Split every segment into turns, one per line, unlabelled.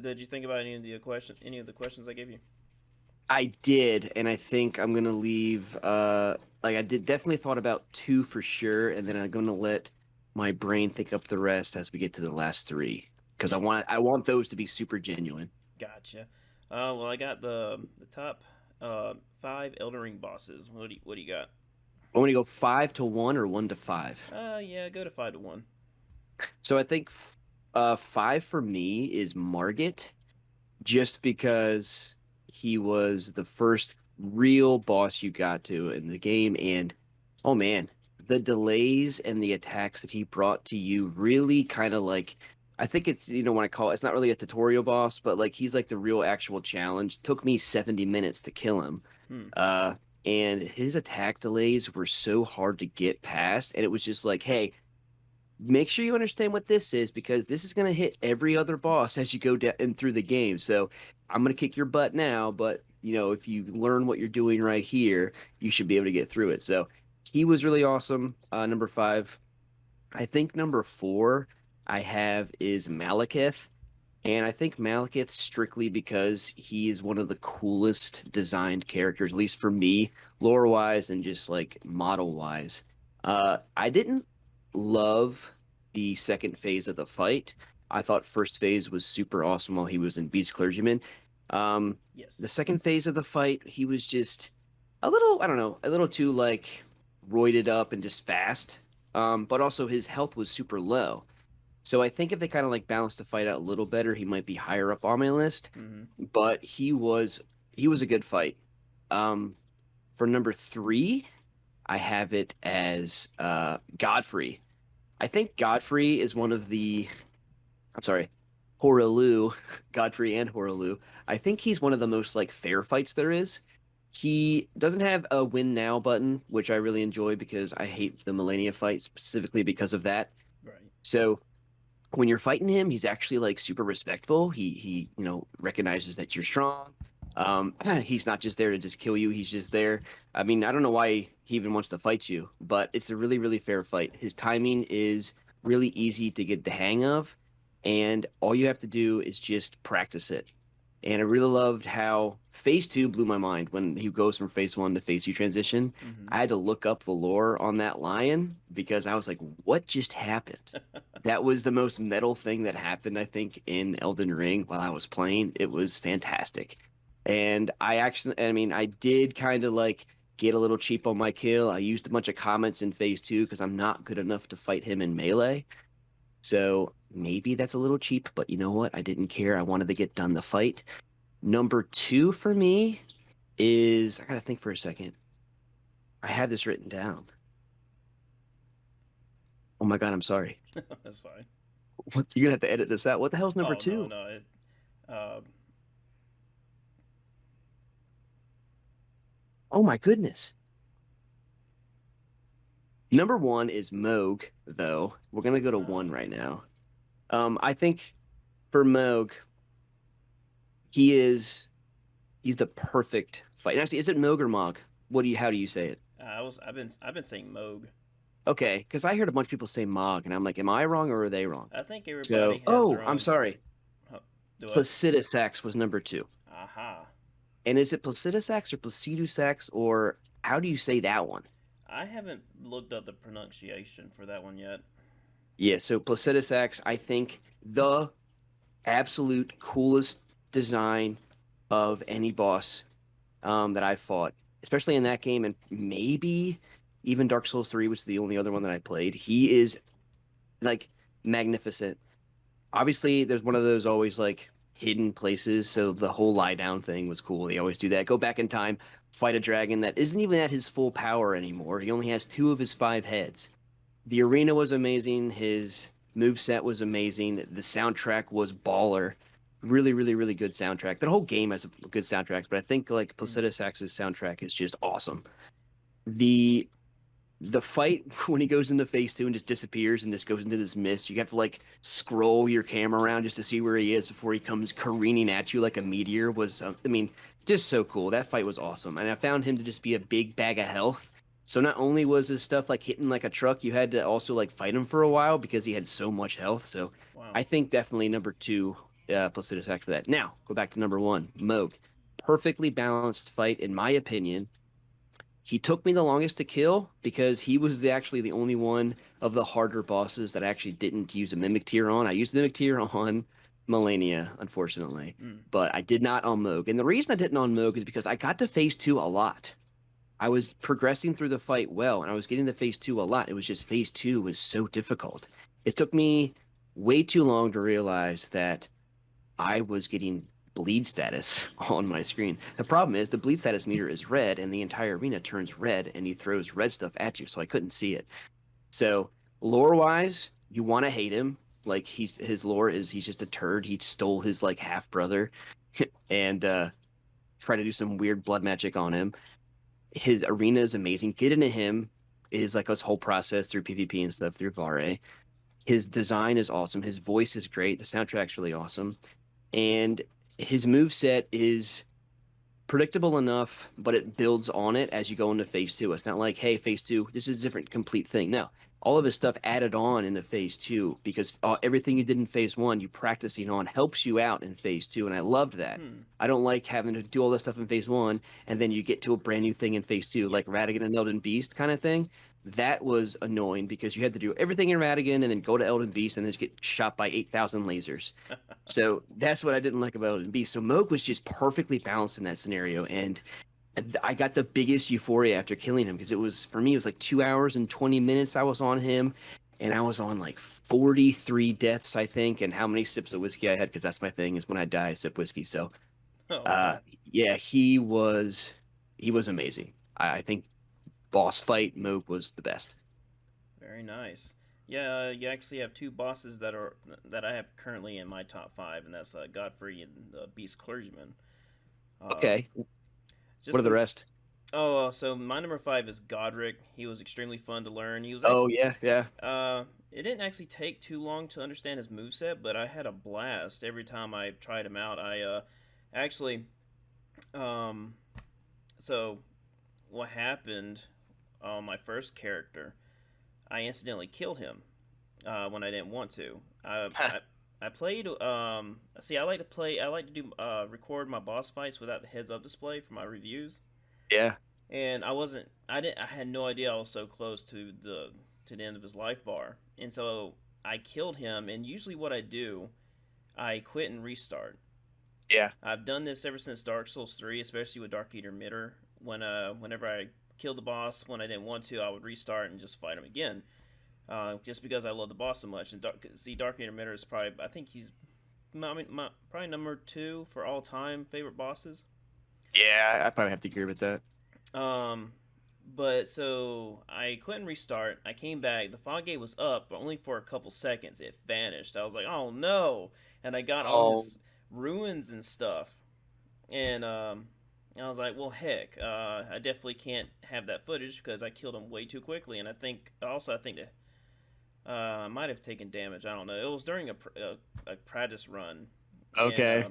Did you think about any of the questions I gave you?
I did, and I think I'm gonna leave. Like I did, definitely thought about two for sure, and then I'm gonna let my brain think up the rest as we get to the last three because
Yeah,
I want those to be super genuine.
gotcha. Well, I got the top five Elden Ring bosses. What do you got?
I want to go 5 to 1 or 1 to 5.
Yeah, go to 5 to 1.
So I think five for me is Margit, just because he was the first real boss you got to in the game, and oh man, the delays and the attacks that he brought to you really kind of like I think it's when I call it's not really a tutorial boss, but like he's like the real actual challenge. Took me 70 minutes to kill him.
Hmm.
Uh and his attack delays were so hard to get past, and it was just like, hey, make sure you understand what this is because this is going to hit every other boss as you go down and through the game. So I'm going to kick your butt now, but if you learn what you're doing right here, you should be able to get through it. So he was really awesome. Number five. I think number four I have is Malekith. And I think Malekith strictly because he is one of the coolest designed characters, at least for me, lore wise and just like model wise. I didn't love the second phase of the fight. I thought first phase was super awesome while he was in Beast Clergyman. Um, the
Yes.
second phase of the fight, he was just a little, I don't know, a little too like roided up and just fast. But also his health was super low. So I think if they kind of like balanced the fight out a little better, he might be higher up on my list.
Mm-hmm.
But he was a good fight. Um, for number three, I have it as Godfrey. I think Godfrey is one of the. I'm sorry, Horaloo, Godfrey and Horaloo. I think he's one of the most like fair fights there is. He doesn't have a win now button, which I really enjoy because I hate the Millennia fight specifically because of that.
Right.
So when you're fighting him, he's actually like super respectful. He recognizes that you're strong. He's not just there to just kill you. He's just there. I mean, I don't know why he even wants to fight you, but it's a really really fair fight. His timing is really easy to get the hang of, and all you have to do is just practice it. And I really loved how phase two blew my mind when he goes from phase one to phase two transition.
Mm-hmm.
I had to look up the lore on that lion because I was like, what just happened? That was the most metal thing that happened, I think, in Elden Ring while I was playing. It was fantastic. And I mean, I did kind of like get a little cheap on my kill. I used a bunch of comments in phase two because I'm not good enough to fight him in melee. So maybe that's a little cheap, but you know what? I didn't care. I wanted to get done the fight. Number two for me is I gotta think for a second. I have this written down. Oh my god, I'm sorry.
That's fine.
What, you're gonna have to edit this out. What the hell's number
Oh no,
two?
no. Uh,
Oh my goodness. Number one is Moog, though. We're gonna go to one
oh,
right now. I think for Moog, he is he's the perfect fight. Actually, is it Moog or Mog? How do you say it?
I've been saying Moog.
Okay, because I heard a bunch of people say Mog, and I'm like, am I wrong or are they wrong?
I think everybody
So,
has
oh,
their
I'm
own.
sorry.
Huh, do what?
Placidusax was number two.
Aha.
And is it Placidusax or Placidusax, or how do you say that one?
I haven't looked up the pronunciation for that one yet.
Yeah, so Placidusax, I think the absolute coolest design of any boss that I fought, especially in that game, and maybe even Dark Souls 3, which is the only other one that I played. He is like magnificent. Obviously, there's one of those always like hidden places, so the whole lie down thing was cool. They always do that. Go back in time, fight a dragon that isn't even at his full power anymore. He only has two of his five heads. The arena was amazing. His move set was amazing. The soundtrack was baller. Really, really, really good soundtrack. The whole game has good soundtracks, but I think like
Mm-hmm.
Placidu's Sax's soundtrack is just awesome. The the fight when he goes into phase two and just disappears and just goes into this mist, you have to like scroll your camera around just to see where he is before he comes careening at you like a meteor was, I mean, just so cool. That fight was awesome. And I found him to just be a big bag of health. So not only was his stuff like hitting like a truck, you had to also like fight him for a while because he had so much health. So
Wow.
I think definitely number two plus it attack for that. Now, go back to number one, Moog. Perfectly balanced fight, in my opinion. He took me the longest to kill because he was actually the only one of the harder bosses that I actually didn't use a Mimic Tier on. I used Mimic Tier on Melania, unfortunately,
Mm.
but I did not on Moog. And the reason I didn't on Moog is because I got to phase two a lot. I was progressing through the fight well, and I was getting to phase two a lot. It was just phase two was so difficult. It took me way too long to realize that I was getting bleed status on my screen. The problem is the bleed status meter is red, and the entire arena turns red, and he throws red stuff at you, so I couldn't see it. So lore wise, you want to hate him. Like his lore is he's just a turd. He stole his like half brother, and try to do some weird blood magic on him. His arena is amazing. Get into him is like his whole process through PvP and stuff through Vare. His design is awesome. His voice is great. The soundtrack's really awesome. And his move set is predictable enough, but it builds on it as you go into phase two. It's not like, hey, phase two, this is a different complete thing. No, all of his stuff added on into phase two because everything you did in phase one, you practicing on helps you out in phase two. And I loved that.
Hmm.
I don't like having to do all this stuff in phase one and then you get to a brand new thing in phase two,
Yeah.
like Radigan and Elden Beast kind of thing. That was annoying because you had to do everything in Radigan and then go to Elden Beast and then just get shot by 8,000 lasers. So that's what I didn't like about Elden Beast. So Moog was just perfectly balanced in that scenario. And I got the biggest euphoria after killing him because it was, for me, it was like 2 hours and 20 minutes I was on him. And I was on like 43 deaths, I think. And how many sips of whiskey I had because that's my thing is when I die, I sip whiskey. So
Oh
uh,
wow.
yeah, he was amazing. I think boss fight Moog was the best.
Very nice. Yeah, you actually have two bosses that I have currently in my top five, and that's Godfrey and the Beast Clergyman. Um,
Okay. What
just
are the
the
rest?
so my number five is Godric. He was extremely fun to learn. He was
Oh
actually
yeah, yeah.
it didn't actually take too long to understand his moveset, but I had a blast every time I tried him out. I actually um so what happened on my first character, I incidentally killed him when I didn't want to. I played. See, I like to play. I like to do record my boss fights without the heads up display for my reviews.
Yeah.
And I wasn't. I didn't. I had no idea I was so close to the end of his life bar. And so I killed him. And usually, what I do, I quit and restart.
Yeah.
I've done this ever since Dark Souls 3, especially with Dark Eater Mitter. Whenever I killed the boss when I didn't want to, I would restart and just fight him again. Just because I love the boss so much. And Dark Intermitter is probably, I think he's probably number two for all time favorite bosses.
Yeah, I probably have to agree with that.
Um, but so I quit and restart. I came back. The fog gate was up, but only for a couple seconds. It vanished. I was like, oh no! And I got all
Oh,
his ruins and stuff. And I was like, well, heck, I definitely can't have that footage because I killed him way too quickly. And I think that I might have taken damage. I don't know. It was during a practice run, and
okay.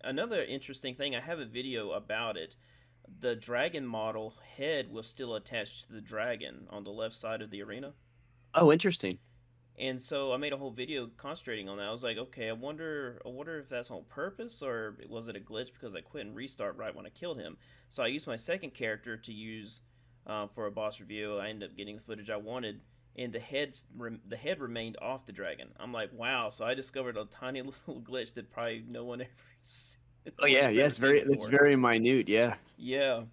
another interesting thing. I have a video about it. The dragon model head was still attached to the dragon on the left side of the arena,
Oh, interesting.
and so I made a whole video concentrating on that. I was like, okay, I wonder if that's on purpose or was it a glitch because I quit and restart right when I killed him. So I used my second character to use for a boss review. I ended up getting the footage I wanted, and the head remained off the dragon. I'm like, wow! So I discovered a tiny little glitch that probably
Oh
no one
yeah,
has
yeah.
ever seen
It's
before.
very minute. Yeah.
Yeah,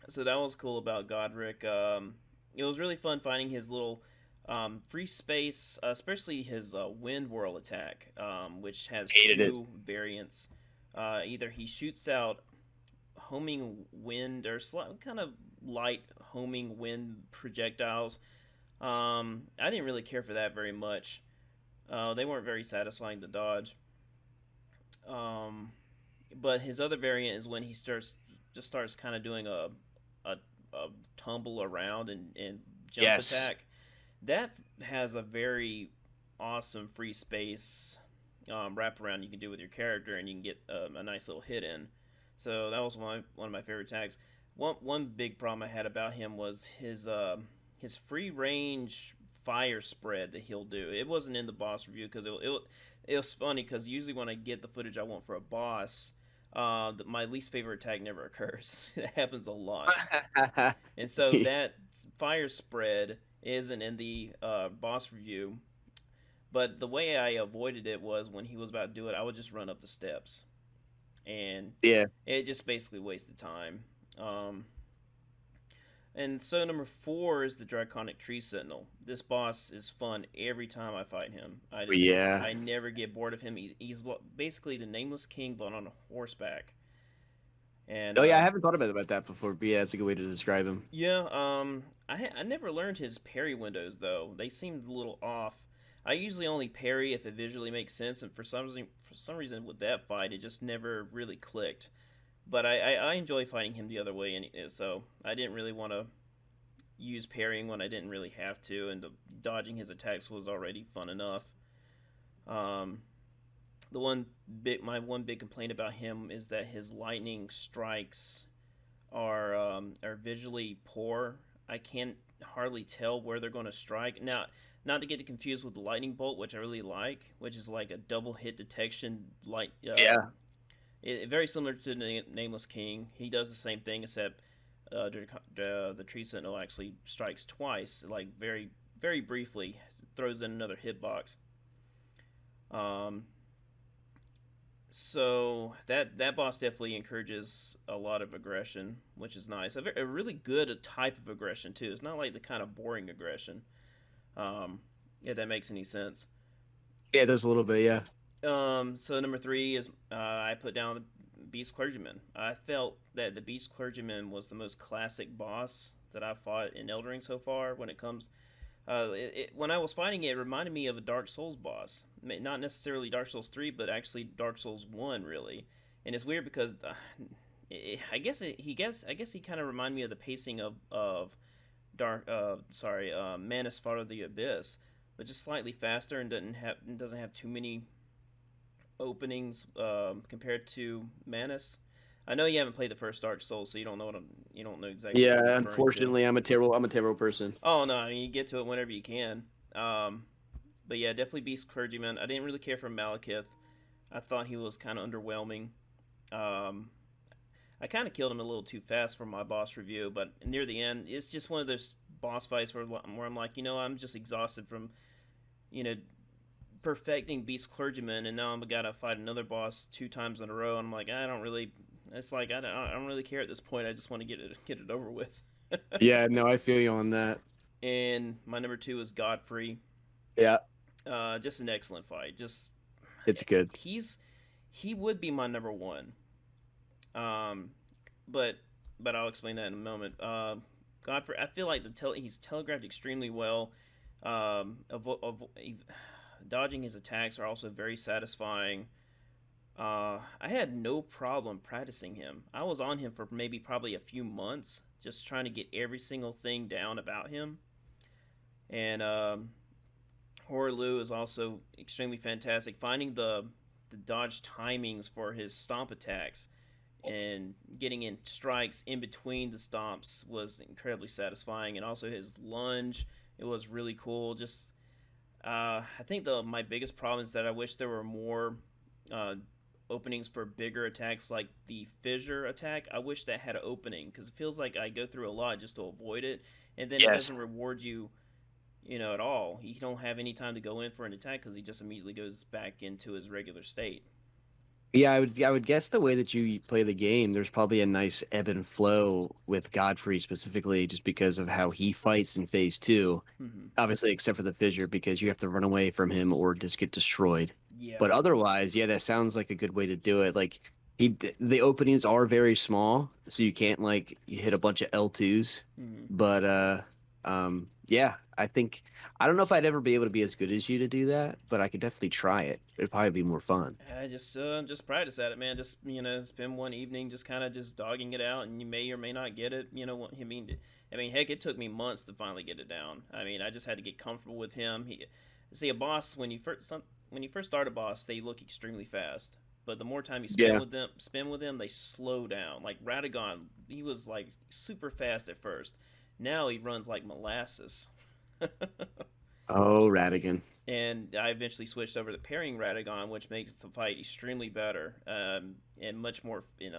so that was cool about Godric. It was really fun finding his little free space, especially his wind whirl attack, which has
Hated it.
two variants. Either he shoots out homing wind or kind of light homing wind projectiles. I didn't really care for that very much. They weren't very satisfying to dodge. Um, but his other variant is when he starts kind of doing a, a tumble around and jump
Yes.
attack. That has a very awesome free space wraparound you can do with your character, and you can get a nice little hit in. So that was one of my favorite tags. One big problem I had about him was his free range fire spread that he'll do. It wasn't in the boss review because it was funny because usually when I get the footage I want for a boss, my least favorite attack never occurs. It happens a lot, and so that fire spread isn't in the boss review. But the way I avoided it was when he was about to do it, I would just run up the steps, and
Yeah.
it just basically wasted time. Um, and so number four is the Draconic Tree Sentinel. This boss is fun every time I fight him.
Yeah.
I never get bored of him. He's basically the Nameless King, but on a horseback. And
Oh yeah, I haven't thought about that before, but yeah, it's a good way to describe him.
yeah, I never learned his parry windows though. They seemed a little off. I usually only parry if it visually makes sense, and for some reason with that fight, it just never really clicked. But I enjoy fighting him the other way, and so I didn't really want to use parrying when I didn't really have to, and dodging his attacks was already fun enough. Um, my one big complaint about him is that his lightning strikes are visually poor. I can't hardly tell where they're going to strike. Now, not to get confused with the lightning bolt, which I really like, which is like a double hit detection light.
Yeah.
Very similar to the Nameless King. He does the same thing, except the Tree Sentinel actually strikes twice, like very briefly, throws in another hitbox. Um, so that boss definitely encourages a lot of aggression, which is nice. A really good type of aggression too. It's not like the kind of boring aggression. If that makes any sense.
Yeah, there's a little bit, yeah.
So number three is I put down the Beast Clergyman. I felt that the Beast Clergyman was the most classic boss that I've fought in Elden Ring so far. When it comes, when I was fighting it, it reminded me of a Dark Souls boss. Not necessarily Dark Souls 3, but actually Dark Souls 1, really. And it's weird because I guess he kind of reminded me of the pacing of Manus Fought of the Abyss, but just slightly faster and doesn't have too many openings compared to Manus. I know you haven't played the first Dark Souls, so you don't know exactly what I'm
Yeah,
referring to.
unfortunately, I'm a terrible person.
Oh no, I mean you get to it whenever you can. But yeah, definitely Beast Clergyman. I didn't really care for Malekith. I thought he was kind of underwhelming. Um, I kind of killed him a little too fast for my boss review, but near the end, it's just one of those boss fights where I'm like, I'm just exhausted from, you know, perfecting Beast Clergyman, and now I'm gotta fight another boss 2 times in a row, and I'm like, I don't really. It's like I don't really care at this point. I just want to get it over with.
Yeah, no, I feel you on that.
And my number two is Godfrey.
Yeah,
Just an excellent fight. Just
it's good.
he would be my number one. Um, but I'll explain that in a moment. Godfrey, I feel like he's telegraphed extremely well. Dodging his attacks are also very satisfying. I had no problem practicing him. I was on him for probably a few months, just trying to get every single thing down about him. And Horlu is also extremely fantastic. Finding the dodge timings for his stomp attacks and getting in strikes in between the stomps was incredibly satisfying. And also his lunge, it was really cool. Just I think my biggest problem is that I wish there were more openings for bigger attacks, like the fissure attack. I wish that had an opening because it feels like I go through a lot just to avoid it, and then it doesn't reward you, at all. You don't have any time to go in for an attack because he just immediately goes back into his regular state.
Yeah, I would guess the way that you play the game, there's probably a nice ebb and flow with Godfrey specifically, just because of how he fights in phase two.
Mm-hmm.
Obviously, except for the fissure, because you have to run away from him or just get destroyed.
Yeah.
But otherwise, yeah, that sounds like a good way to do it. Like the openings are very small, so you can't like you hit a bunch of L2s.
Mm-hmm.
But yeah, I don't know if I'd ever be able to be as good as you to do that, but I could definitely try it. It'd probably be more fun.
I just practice at it, man. Just spend one evening just kind of just dogging it out, and you may or may not get it. Heck, it took me months to finally get it down. I mean, I just had to get comfortable with him. A boss when you first start a boss, they look extremely fast, but the more time you spend with them, they slow down. Like Radagon, he was like super fast at first. Now he runs like molasses.
Oh, Radigan.
And I eventually switched over to parrying Radagon, which makes the fight extremely better, and much more, and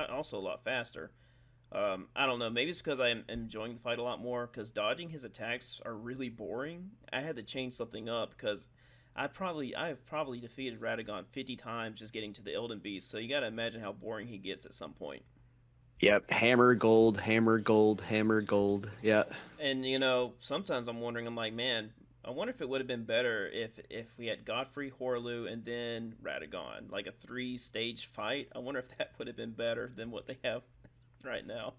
also a lot faster. I don't know. Maybe it's because I'm enjoying the fight a lot more. Because dodging his attacks are really boring. I had to change something up because I have probably defeated Radagon 50 times just getting to the Elden Beast. So you got to imagine how boring he gets at some point.
Yep. Hammer gold, hammer gold, hammer gold. Yeah.
And sometimes I'm wondering. I'm like, man, I wonder if it would have been better if we had Godfrey, Horlu, and then Radagon, like a 3-stage fight. I wonder if that would have been better than what they have right now.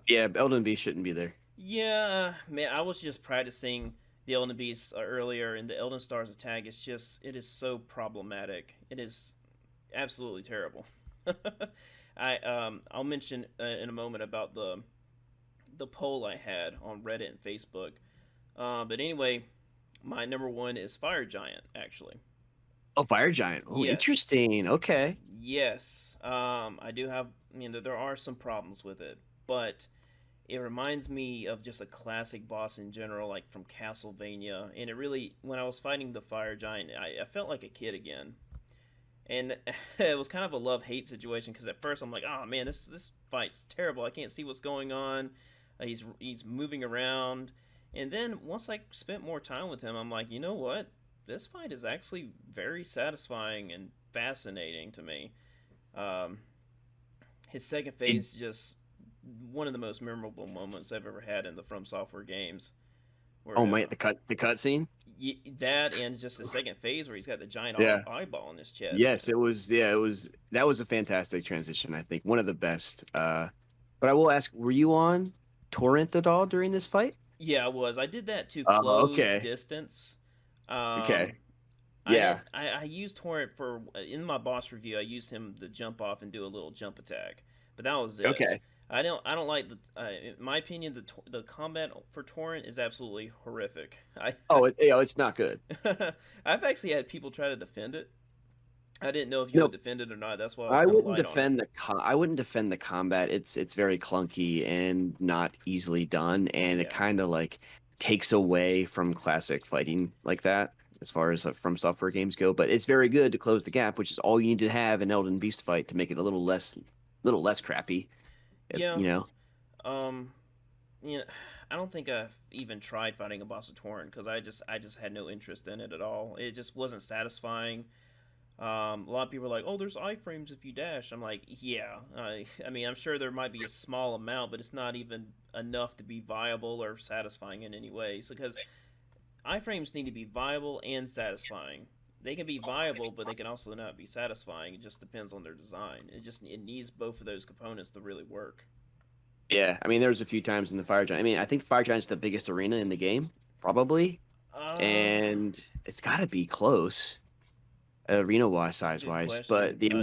Yeah, Elden Beast shouldn't be there.
Yeah, man, I was just practicing the Elden Beast earlier, and the Elden Stars attack is it is so problematic. It is absolutely terrible. I'll mention in a moment about the poll I had on Reddit and Facebook. But anyway, my number one is Fire Giant, actually.
Oh, Fire Giant. Oh,
Yes,
interesting. Okay.
yes. I do have. There are some problems with it, but it reminds me of just a classic boss in general, like from Castlevania. And it really, when I was fighting the Fire Giant, I felt like a kid again. And it was kind of a love hate situation because at first I'm like, oh man, this fight's terrible. I can't see what's going on. He's moving around. And then once I spent more time with him, I'm like, you know what? This fight is actually very satisfying and fascinating to me. Um, his second
It,
phase just one of the most memorable moments I've ever had in the From Software games.
oh
Where
my, the cut scene.
that and just the second phase where he's got the giant
Yeah.
eyeball in his chest.
Yes, it was. Yeah, it was. That was a fantastic transition. I think one of the best. But I will ask, were you on torrent at all during this fight?
Yeah, I was. I did that to
Oh,
close
okay.
distance.
Okay.
Um,
Yeah.
I used Torrent for in my boss review. I used him to jump off and do a little jump attack, but that was it.
Okay.
I don't like the. In my opinion, the combat for Torrent is absolutely horrific.
Oh, it's not good.
I've actually had people try to defend it. I didn't know if you
No,
would defend it or not. That's why I was
I
kind of
wouldn't
light on it.
defend I wouldn't defend the combat. It's very clunky and not easily done, and it
Yeah.
kind of like takes away from classic fighting like that as far as from software games go. But it's very good to close the gap, which is all you need to have an Elden Beast fight to make it a little less crappy.
Yeah.
You know.
Um. You know, I don't think I've even tried fighting a boss of Torrent because I just had no interest in it at all. It just wasn't satisfying. A lot of people are like, "Oh, there's iframes if you dash." I'm like, "Yeah." I mean, I'm sure there might be a small amount, but it's not even enough to be viable or satisfying in any way. So, because iframes need to be viable and satisfying. They can be viable, but they can also not be satisfying. It just depends on their design. It needs both of those components to really work.
Yeah, I mean, there was a few times in the Fire Giant. I mean, I think Fire Giant's the biggest arena in the game, probably,
Uh,
and it's got to be close. Arena wise,
that's a
size
good
wise,
question.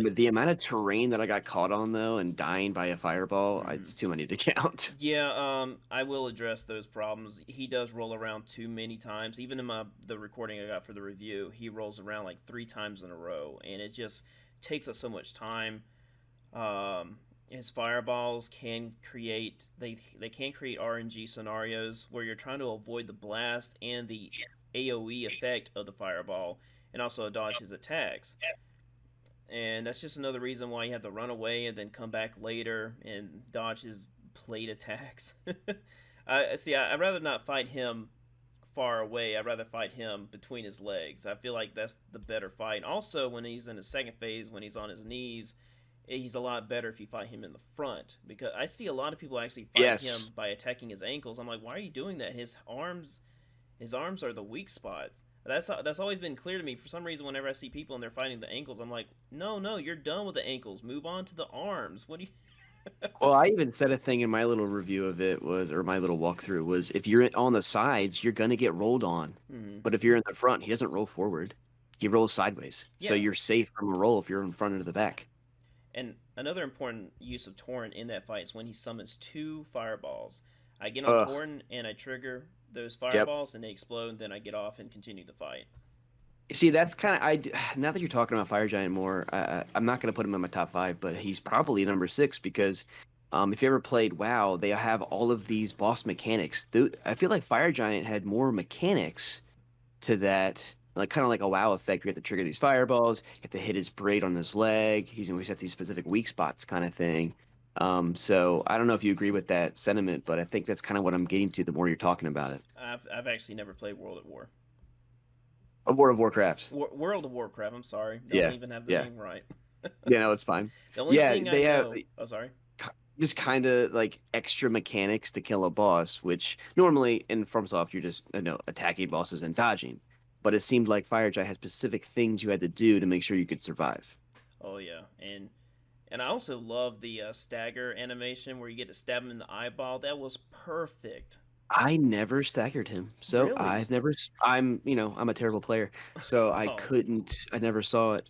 but the amount of terrain that I got caught on though and dying by a fireball,
Mhm.
it's too many to count.
Yeah, I will address those problems. He does roll around too many times. Even in the recording I got for the review, he rolls around like 3 times in a row, and it just takes us so much time. His fireballs can create they can create RNG scenarios where you're trying to avoid the blast and the AOE effect of the fireball, and also dodge his attacks. And that's just another reason why you have to run away and then come back later and dodge his plate attacks. I see. I'd rather not fight him far away. I'd rather fight him between his legs. I feel like that's the better fight. Also, when he's in the second phase, when he's on his knees, he's a lot better if you fight him in the front. Because I see a lot of people actually fight
Yes.
him by attacking his ankles. I'm like, why are you doing that? His arms are the weak spots. That's always been clear to me. For some reason, whenever I see people and they're fighting the ankles, I'm like, no, no, you're done with the ankles. Move on to the arms. What do you?
Well, I even said a thing in my little review of it was, or my little walkthrough was, if you're on the sides, you're gonna get rolled on.
Hmm.
But if you're in the front, he doesn't roll forward. He rolls sideways. So
Yeah,
you're safe from a roll if you're in front or the back.
and another important use of Torrent in that fight is when he summons 2 fireballs. I get on
Ugh.
Torrent and I trigger those
Yep.
fireballs and they explode. And then I get off and continue the fight.
See, that's kind of now that you're talking about Fire Giant more, I'm not gonna put him in my top five, but he's probably number six because if you ever played WoW, they have all of these boss mechanics. I feel like Fire Giant had more mechanics to that, like kind of like a wow effect. We have to trigger these fireballs, you have to hit his braid on his leg. He's always at these specific weak spots, kind of thing. So I don't know if you agree with that sentiment, but I think that's kind of what I'm getting to the more you're talking about it.
I've actually never played World at War.
World of Warcraft.
World of Warcraft. I'm sorry, don't
Yeah,
even have the
yeah,
name right.
yeah. No, it's fine.
The only
Yeah,
thing I
they have
know. Oh, sorry.
just kind of like extra mechanics to kill a boss, which normally in FromSoft you're just attacking bosses and dodging. But it seemed like Firegiant had specific things you had to do to make sure you could survive.
Oh yeah, and I also love the stagger animation where you get to stab him in the eyeball. That was perfect.
I never staggered him, so
Really?
I'm a terrible player, so I
Oh.
couldn't. I never saw it.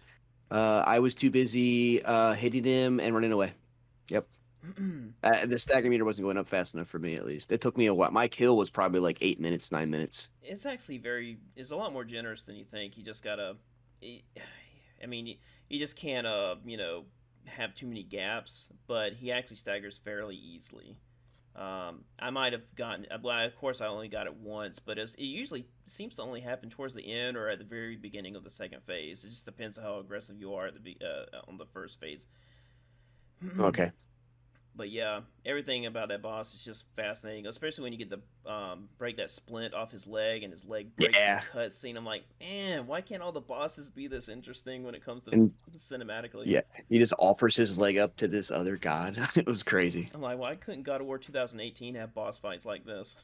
I was too busy hitting him and running away. Yep. The stagger meter wasn't going up fast enough for me, at least. It took me a while. My kill was probably like 8 minutes, 9 minutes.
It's actually it's a lot more generous than you think. You just gotta, I mean, you just can't, have too many gaps. But he actually staggers fairly easily. I might have gotten, well, of course, I only got it once, but it usually seems to only happen towards the end or at the very beginning of the second phase. It just depends on how aggressive you are on the first phase.
Okay.
But yeah, everything about that boss is just fascinating, especially when you get the break that splint off his leg and his leg breaks in the
Yeah.
cutscene. I'm like, man, why can't all the bosses be this interesting when it comes to
And
cinematically?
yeah, he just offers his leg up to this other god. It was crazy.
I'm like, why couldn't God of War 2018 have boss fights like this?